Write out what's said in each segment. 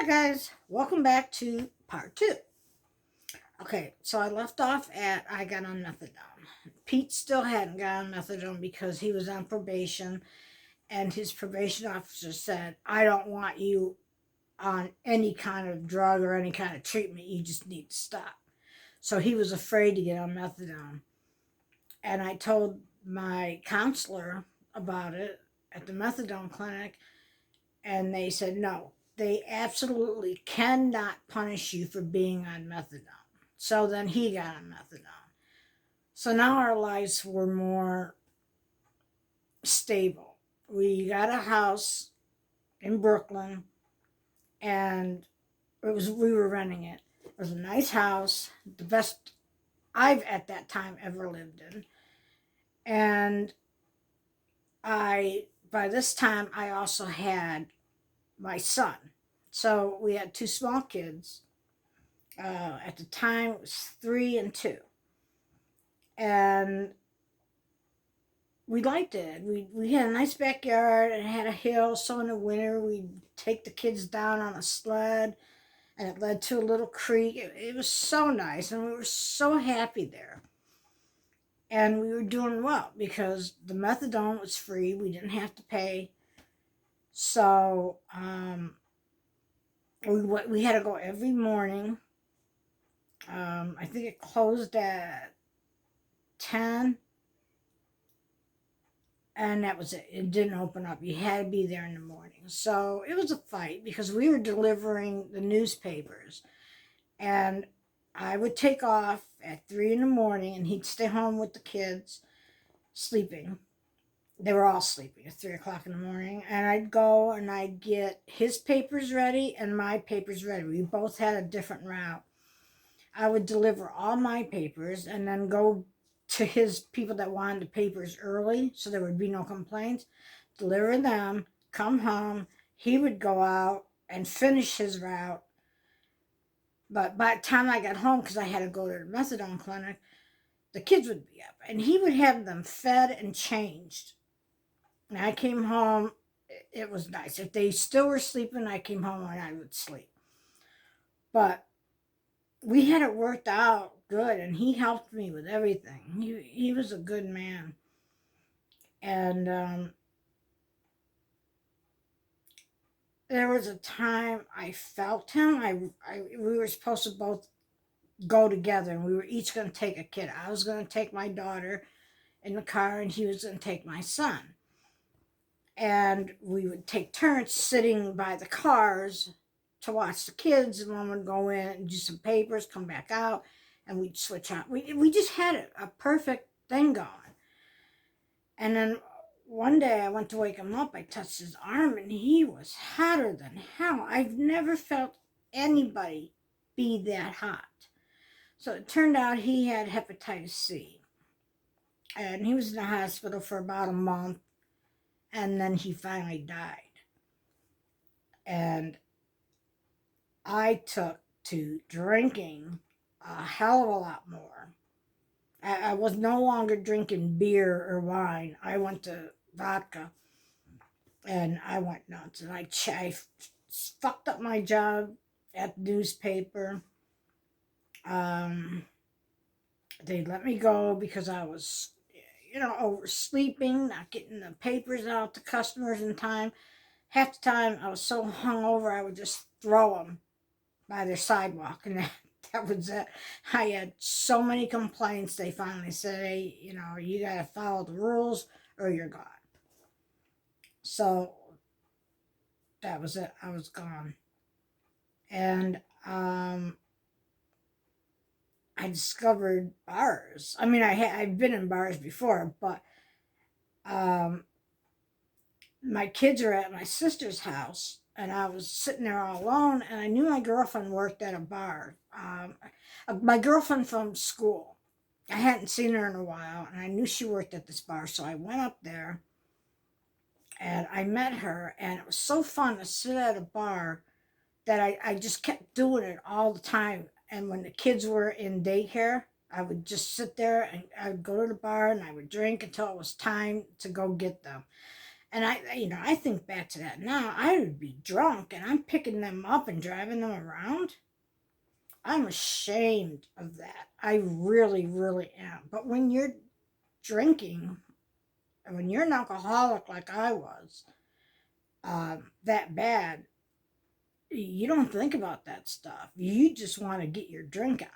Hi guys, welcome back to part two. Okay, so I left off at I got on methadone. Pete still hadn't got on methadone because he was on probation, and his probation officer said, I don't want you on any kind of drug or any kind of treatment. You just need to stop. So he was afraid to get on methadone. And I told my counselor about it at the methadone clinic, and they said no, they absolutely cannot punish you for being on methadone. So then he got on methadone. So now our lives were more stable. We got a house in Brooklyn, and we were renting it. It was a nice house, the best I've at that time ever lived in. And I by this time I also had my son. So we had two small kids. At the time, it was 3 and 2. And we liked it. We had a nice backyard and it had a hill. So in the winter, we'd take the kids down on a sled and it led to a little creek. It was so nice and we were so happy there. And we were doing well because the methadone was free. We didn't have to pay. So we had to go every morning. I think it closed at 10, and that was it. It didn't open up. You had to be there in the morning. So it was a fight because we were delivering the newspapers, and I would take off at 3 in the morning, and he'd stay home with the kids sleeping. They were all sleeping at 3 o'clock in the morning, and I'd go and I'd get his papers ready and my papers ready. We both had a different route. I would deliver all my papers and then go to his people that wanted the papers early so there would be no complaints, deliver them, come home. He would go out and finish his route. But by the time I got home, because I had to go to the methadone clinic, the kids would be up and he would have them fed and changed. And I came home, it was nice. If they still were sleeping, I came home and I would sleep. But we had it worked out good and he helped me with everything. He was a good man. And there was a time I felt him. We were supposed to both go together and we were each going to take a kid. I was going to take my daughter in the car and he was going to take my son. And we would take turns sitting by the cars to watch the kids, and one would go in and do some papers, come back out, and we'd switch out. We just had a perfect thing going. And then one day I went to wake him up. I touched his arm, and he was hotter than hell. I've never felt anybody be that hot. So it turned out he had hepatitis C. And he was in the hospital for about a month, and then he finally died. And I took to drinking a hell of a lot more. I was no longer drinking beer or wine. I went to vodka and I went nuts. And I fucked up my job at the newspaper. They let me go because I was, oversleeping, not getting the papers out to customers in time. Half the time I was so hungover I would just throw them by their sidewalk, and that was it. I had so many complaints. They finally said, hey, you got to follow the rules or you're gone. So that was it. I was gone. And I discovered bars. I mean, I've been in bars before, but my kids are at my sister's house, and I was sitting there all alone, and I knew my girlfriend worked at a bar. My girlfriend from school. I hadn't seen her in a while, and I knew she worked at this bar, so I went up there, and I met her, and it was so fun to sit at a bar that I just kept doing it all the time. And when the kids were in daycare, I would just sit there, and I would go to the bar, and I would drink until it was time to go get them. And I think back to that now. I would be drunk and I'm picking them up and driving them around. I'm ashamed of that. I really, really am. But when you're drinking, and when you're an alcoholic like I was, that bad, you don't think about that stuff. You just want to get your drink on.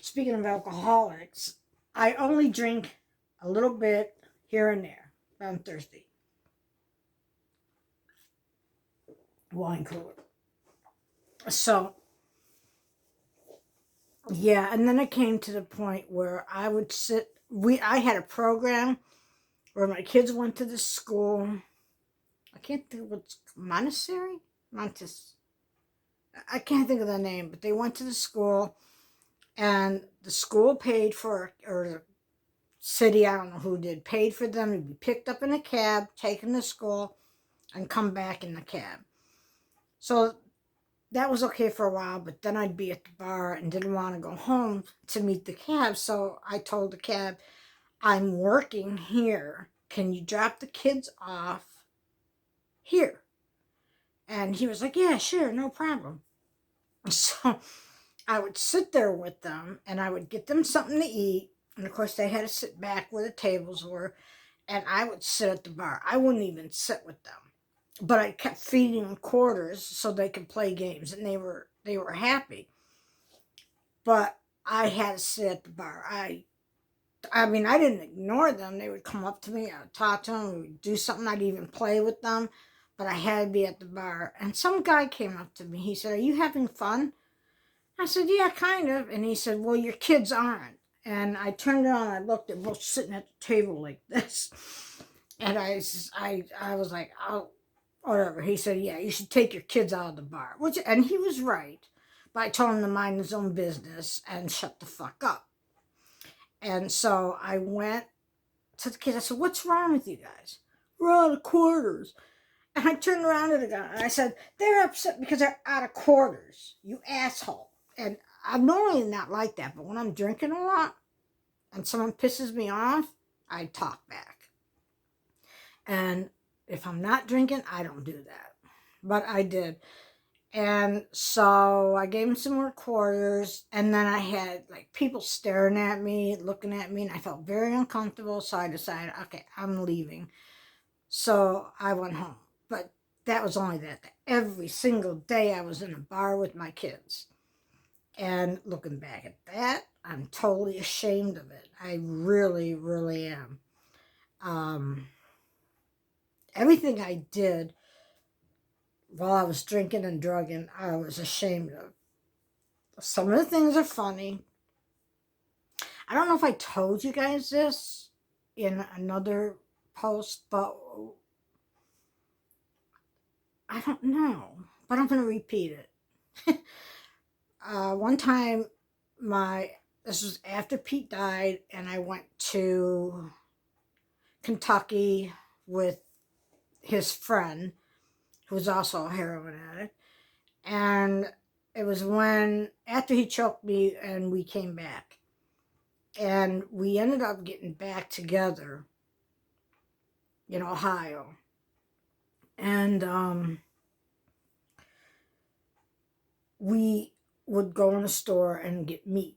Speaking of alcoholics, I only drink a little bit here and there on Thursday. Wine cooler. So, yeah, and then it came to the point where I would I had a program where my kids went to the school. I can't think what's Montessori? Montes. I can't think of the name, but they went to the school and the school paid for, or the city, I don't know who did, paid for them to be picked up in a cab, taken to school, and come back in the cab. So that was okay for a while, but then I'd be at the bar and didn't want to go home to meet the cab. So I told the cab, I'm working here. Can you drop the kids off here? And he was like, yeah, sure, no problem. So I would sit there with them and I would get them something to eat. And of course, they had to sit back where the tables were. And I would sit at the bar. I wouldn't even sit with them. But I kept feeding them quarters so they could play games. And they were happy. But I had to sit at the bar. I mean, I didn't ignore them. They would come up to me. I would talk to them. We would do something. I'd even play with them. But I had to be at the bar. And some guy came up to me. He said, are you having fun? I said, yeah, kind of. And he said, well, your kids aren't. And I turned around and I looked, they're both sitting at the table like this. And I was like, oh, whatever. He said, yeah, you should take your kids out of the bar. And he was right. But I told him to mind his own business and shut the fuck up. And so I went to the kids. I said, what's wrong with you guys? We're out of quarters. And I turned around to the guy and I said, they're upset because they're out of quarters, you asshole. And I'm normally not like that, but when I'm drinking a lot and someone pisses me off, I talk back. And if I'm not drinking, I don't do that. But I did. And so I gave him some more quarters, and then I had like people staring at me, looking at me, and I felt very uncomfortable. So I decided, okay, I'm leaving. So I went home. But that was only that. Every single day I was in a bar with my kids. And looking back at that, I'm totally ashamed of it. I really, really am. Everything I did while I was drinking and drugging, I was ashamed of. Some of the things are funny. I don't know if I told you guys this in another post, but I don't know. But I'm going to repeat it. One time, this was after Pete died, and I went to Kentucky with his friend, who was also a heroin addict. And it was after he choked me and we came back. And we ended up getting back together in Ohio. And we would go in the store and get meat.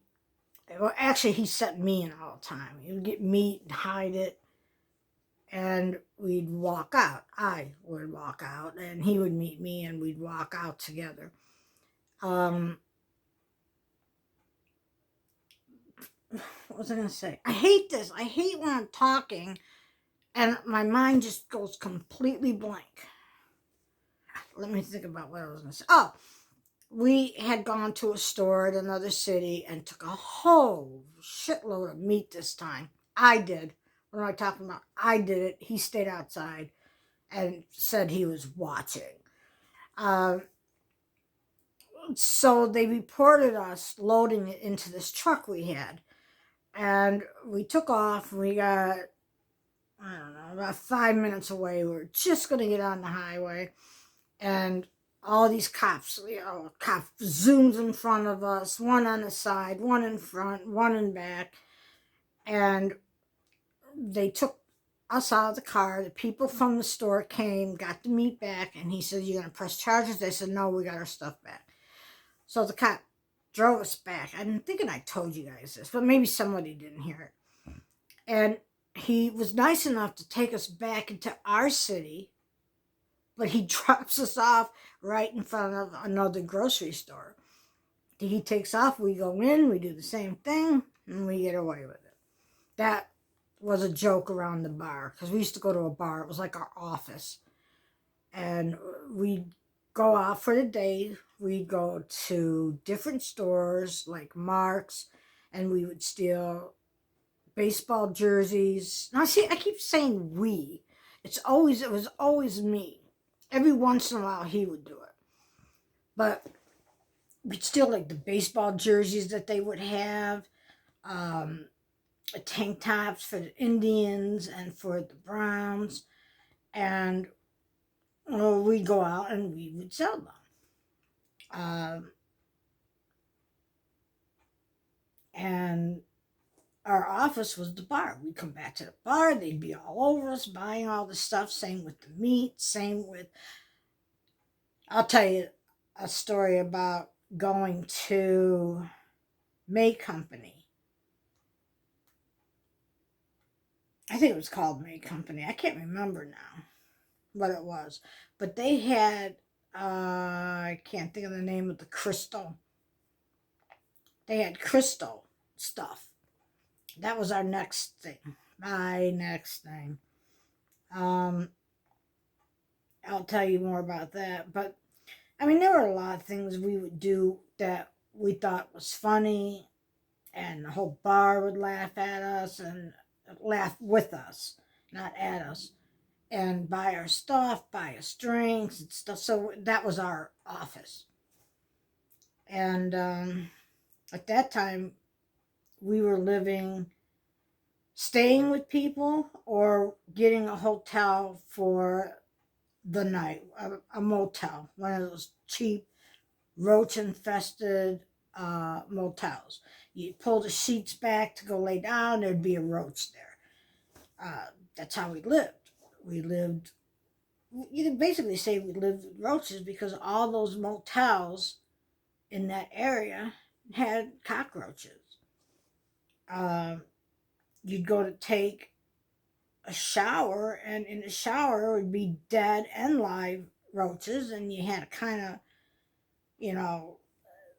Well, actually, he sent me in all the time. He would get meat and hide it. And we'd walk out. I would walk out, and he would meet me, and we'd walk out together. What was I going to say? I hate this. I hate when I'm talking, and my mind just goes completely blank. Let me think about what I was going to say. Oh, we had gone to a store in another city and took a whole shitload of meat this time. I did. What am I talking about? I did it. He stayed outside and said he was watching. So they reported us loading it into this truck we had. And we took off. We got, I don't know, about 5 minutes away. We were just going to get on the highway. And all these cops, cop zooms in front of us, one on the side, one in front, one in back. And they took us out of the car. The people from the store came, got the meat back, and he said, "You're going to press charges?" They said, "No, we got our stuff back." So the cop drove us back. I'm thinking I told you guys this, but maybe somebody didn't hear it. And he was nice enough to take us back into our city, but he drops us off right in front of another grocery store. He takes off, we go in, we do the same thing, and we get away with it. That was a joke around the bar, because we used to go to a bar. It was like our office. And we'd go out for the day. We'd go to different stores like Mark's, and we would steal baseball jerseys. Now, see, I keep saying we. It was always me. Every once in a while, he would do it. But we'd steal like the baseball jerseys that they would have, tank tops for the Indians and for the Browns. And we'd go out and we would sell them. And our office was the bar. We'd come back to the bar, they'd be all over us buying all the stuff. Same with the meat, same with, I'll tell you a story about going to May Company. I think it was called May Company. I can't remember now what it was. But they had, I can't think of the name of the crystal. They had crystal stuff. That was our next thing. My next thing. I'll tell you more about that. But, I mean, there were a lot of things we would do that we thought was funny. And the whole bar would laugh at us and laugh with us, not at us. And buy our stuff, buy us drinks and stuff. So that was our office. And at that time, we were staying with people or getting a hotel for the night, a motel, one of those cheap, roach infested motels. You pull the sheets back to go lay down, there'd be a roach there. That's how we lived. You can basically say we lived with roaches because all those motels in that area had cockroaches. You'd go to take a shower, and in the shower would be dead and live roaches, and you had to kind of,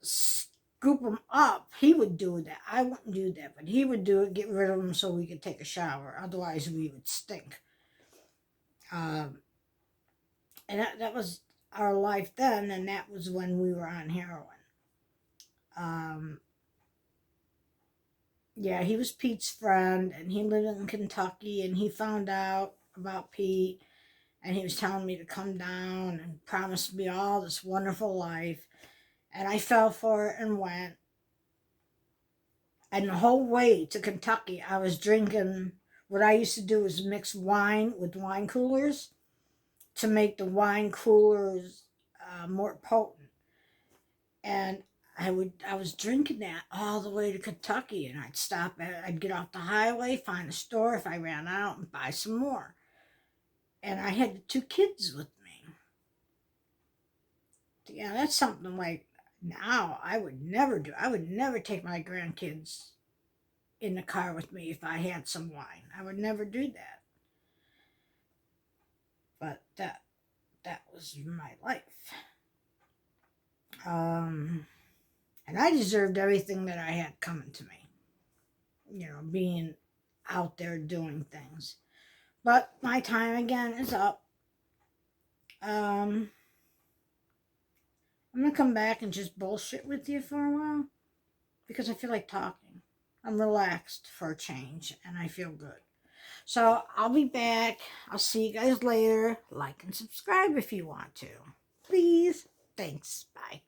scoop them up. He would do that. I wouldn't do that, but he would do it, get rid of them so we could take a shower. Otherwise, we would stink. And that was our life then, and that was when we were on heroin. Yeah, he was Pete's friend, and he lived in Kentucky, and he found out about Pete, and he was telling me to come down and promised me all this wonderful life. And I fell for it and went. And the whole way to Kentucky, I was drinking. What I used to do was mix wine with wine coolers to make the wine coolers more potent. And I was drinking that all the way to Kentucky, and I'd get off the highway, find a store if I ran out, and buy some more. And I had the 2 kids with me. Yeah, that's something like now I would never do. I would never take my grandkids in the car with me if I had some wine. I would never do that. But that was my life. And I deserved everything that I had coming to me. Being out there doing things. But my time again is up. I'm going to come back and just bullshit with you for a while because I feel like talking. I'm relaxed for a change and I feel good. So I'll be back. I'll see you guys later. Like and subscribe if you want to. Please. Thanks. Bye.